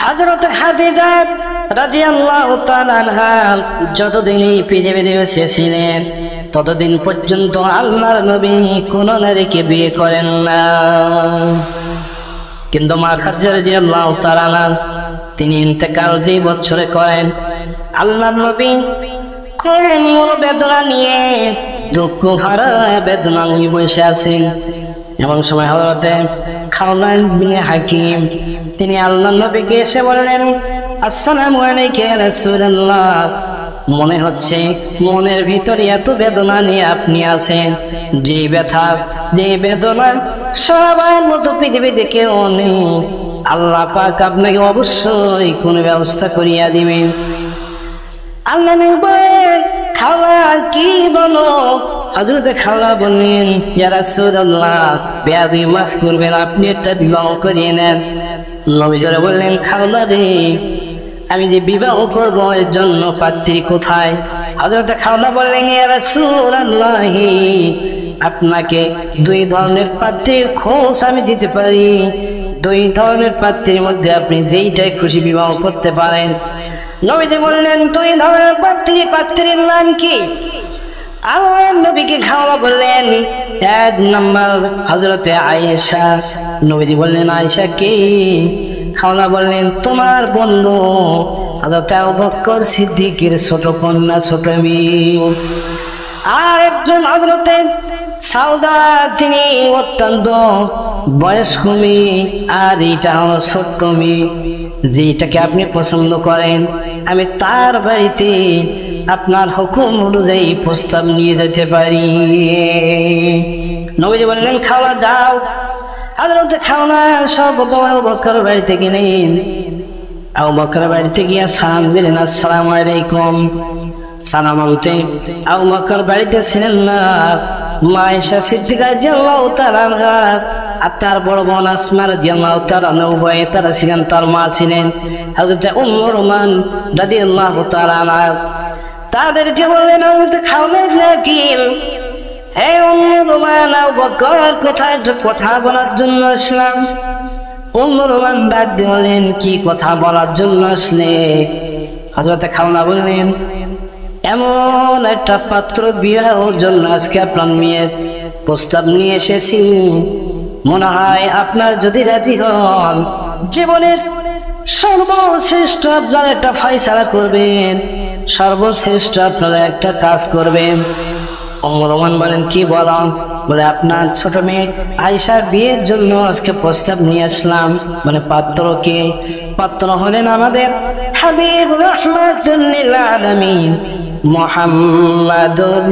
হযরত খাদিজা রাদিয়াল্লাহু তাআলা আনহা যতদিন এই পৃথিবীতে বেঁচে ছিলেন ততদিন পর্যন্ত আল্লাহর নবী কোন নারীকে বিয়ে করেন না। কিন্তু মা খাদিজা রাদিয়াল্লাহু তাআলা আনহা তিনি ইন্তেকাল যে বছরে করেন, আল্লাহর নবী কোমর বেদনা নিয়ে দুঃখ ভরা বেদনা নিয়ে বসে আছেন। এমন সময় হযরতে খাওলা বিনে হাকিম তিনি আল্লাহর নবীকে এসে বললেন, আসসালামু আলাইকা ইয়া রাসূলুল্লাহ, মনে হচ্ছে মনের ভিতরে এত বেদনা নিয়ে আপনি আছেন, যে ব্যথা যে বেদনা সবার মতো পৃথিবীতে কেউ নেই, আল্লাহ পাক আপনাকে অবশ্যই কোনো ব্যবস্থা করিয়া দিবেন। আল্লাহ নবী খাওয়া কি বলো? হযরতে খাওয়া বললেন, ইয়া রাসূলুল্লাহ, বেয়াদবি মাফ করবেন, আপনি একটা বিবাহ করিয়ে নেন। নবী জোরে বললেন, খাওয়া রে, আমি যে বিবাহ করবো এর জন্য পাত্রী কোথায়? হযরতে খাওয়া বললেন, ইয়া রাসূলুল্লাহ, আপনাকে দুই ধরনের পাত্রীর খোঁজ আমি দিতে পারি, দুই ধরনের পাত্রীর মধ্যে আপনি যেইটাই খুশি বিবাহ করতে পারেন। নবীজি বললেন, দুই ধরনের পাত্রীর নাম কি? আমার নবীকে খাওয়া বললেন, এক নম্বর হযরতে আয়েশা। নবীজি বললেন, আয়েশা কে? খাওয়া বললেন, তোমার বন্ধু হযরতে আবু বকর সিদ্দিকের ছোট কন্যা, ছোট মেয়ে। আর একজন হযরতে সাউদা, তিনি অত্যন্ত বয়স্ক মেয়ে, আর এটা হলো ছোট্ট মেয়ে, যেটাকে আপনি পছন্দ করেন আমি তার বাড়িতে আপনার হুকুম অনুযায়ী প্রস্তাব নিয়ে যেতে পারি। নবীজি বললেন, খাওয়া যাও। হযরতে খাওয়া সর্বপ্রথম আবু বকর বাড়িতে গেলেন। আবু বকর বাড়িতে গিয়ে সালাম দিলেন, আসসালামু আলাইকুম। সালাম বলতে আবু বকর বাড়িতে ছিলেন না। মা আয়েশা সিদ্দিকা রাদিয়াল্লাহু তাআলা আনহা আর তার বড় বোন আসমা রাদিয়াল্লাহু তাআলা আনহা উভয়ে তারা ছিলেন, তার মা ছিলেন হযরত উম্মে রুমান রাদিয়াল্লাহু তাআলা আনহা। তাদেরকে বললেন, হযরত খাওয়ালেন নাকি, হে উম্মে রুমান, আবু বকর কোথায়? একটা কথা বলার জন্য আসলাম। উম্মে রুমান ডাক দিয়ে বললেন, কি কথা বলার জন্য আসলে? হযরত খাওয়া বললেন, এমন একটা পাত্র বিবাহের জন্য আজকে আপনার মেয়ের প্রস্তাব নিয়ে এসেছি, মনে হয় আপনার যদি রাজি হন জীবনের সর্বশ্রেষ্ঠ আপনারা একটা ফয়সালা করবেন, সর্বশ্রেষ্ঠ আপনারা একটা কাজ করবেন। উম্মে রুমান বলেন, কি বলেন? বলে, আপনার ছোট মেয়ে আয়েশার বিয়ের জন্য আজকে প্রস্তাব নিয়ে আসলাম। মানে পাত্রকে? পাত্র হলেন আমাদের হাবিব রাহমাতুল লিল আলামিন মুহাম্মাদুর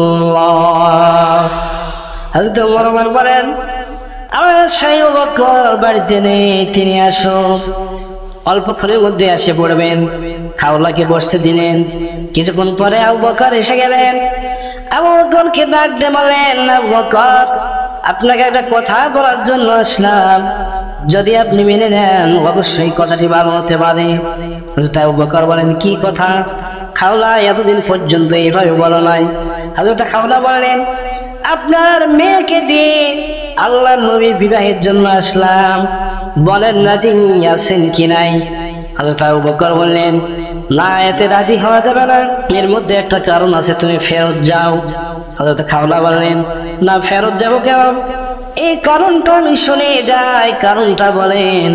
রাসূলুল্লাহ। হযরত উমর বলেন, আমার আবু বকর বাড়িতে নেই, তিনি আসুন, অল্পক্ষণের মধ্যে এসে পড়বেন। খাওলাকে বসতে দিলেন। কিছুক্ষণ পরে আবু বকর এসে গেলেন। আবু বকরকে ডাক দিয়ে বলেন, আবু বকর, আপনাকে একটা কথা বলার জন্য আসলাম, যদি আপনি মেনে নেন অবশ্যই কথাটি ভালো হতে পারে। হযরত আবু বকর বলেন, কি কথা? খাওলা এতদিন পর্যন্ত এইভাবে বলো নাই। হযরত খাওলা বলেন, আপনার মেয়েকে দিয়ে আল্লাহর নবীর বিবাহের জন্য আসলাম, বলেন রাজি আছেন কি নাই? হযরত আবু বকর বললেন, না, এতে রাজি হওয়া যাবে না, এর মধ্যে একটা কারণ আছে, তুমি ফেরত যাও। হযরত খাওলা বললেন, না, ফেরত যাবো কেন? এই কারণটা আমি শুনে যাই, কারণটা বলেন।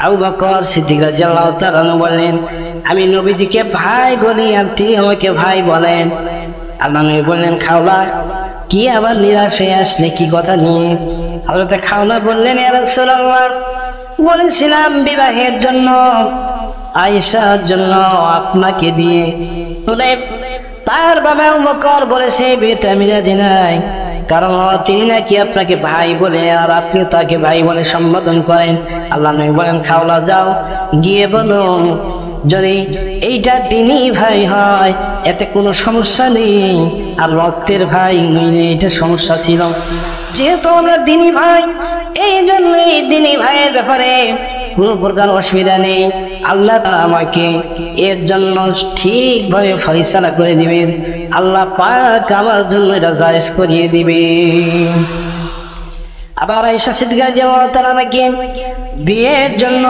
আবু বকর সিদ্দিক রাদিয়াল্লাহু তাআলা বললেন, আমি নবীজিকে ভাই বলি আর তিনি আমাকে ভাই বলেন। আল্লাহ নবী বললেন, খাওলা কি আবার নিরাশ হয়ে আসলে, কি কথা নিয়ে? হযরত খাওলা বললেন, ইয়া রাসূলুল্লাহ, বলেছিলাম বিবাহের জন্য আয়েশার জন্য আপনাকে দিয়ে, তার বাবা আবু বকর বলেছে বিয়েতে আমি রাজি নাই, কারণ তিনি নাকি আপনাকে ভাই বলে আর আপনি তাকে ভাই বলে সম্বোধন করেন। আল্লাহ নবী বলেন, খাওলা যাও, গিয়ে বলো যদি এইটা দিনই ভাই হয় এতে কোনো সমস্যা নেই, আর রক্তের ভাই নইলে এটা সমস্যা ছিল। যেহেতু আমরা দিনী ভাই, এই জন্যই দিনী ভাইয়ের ব্যাপারে কোনো প্রকার অসুবিধা নেই, আল্লাহ আমাকে এর জন্য ঠিকভাবে ফয়সালা করে দিবেন, আল্লাহ পাক আমার জন্য এটা জায়েজ করিয়ে দিবে। আবার আয়েশা সিদ্দিকা রাদিয়াল্লাহু তাআলা নাকি বিয়ের জন্য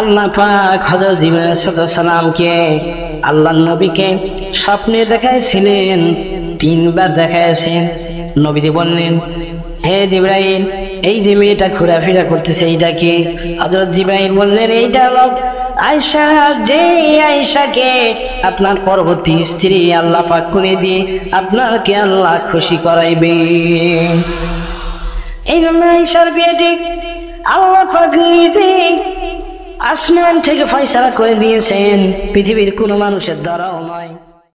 আল্লাহ পাক হযরত জিবরাইল আলাইহিস সালামকে আল্লাহর নবীকে স্বপ্নে দেখাইছিলেন, 3 বার দেখাইছেন। নবীজি বললেন, হে জিবরাইল, এই যে মেয়েটা ঘোরাফেরা করতেছে এইটা কি? হযরত জিবরাইল বললেন, এইটা হলো আয়েশা, যে আয়েশাকে আপনার পরবর্তী স্ত্রী আল্লাহ পাক করে দিয়ে আপনাকে আল্লাহ খুশি করাইবে। এই জন্য আয়েশার বিয়েটি আল্লাহ পাক নিজে আসমান থেকে ফয়সালা করে দিয়েছেন, পৃথিবীর কোনো মানুষের দ্বারাও নয়।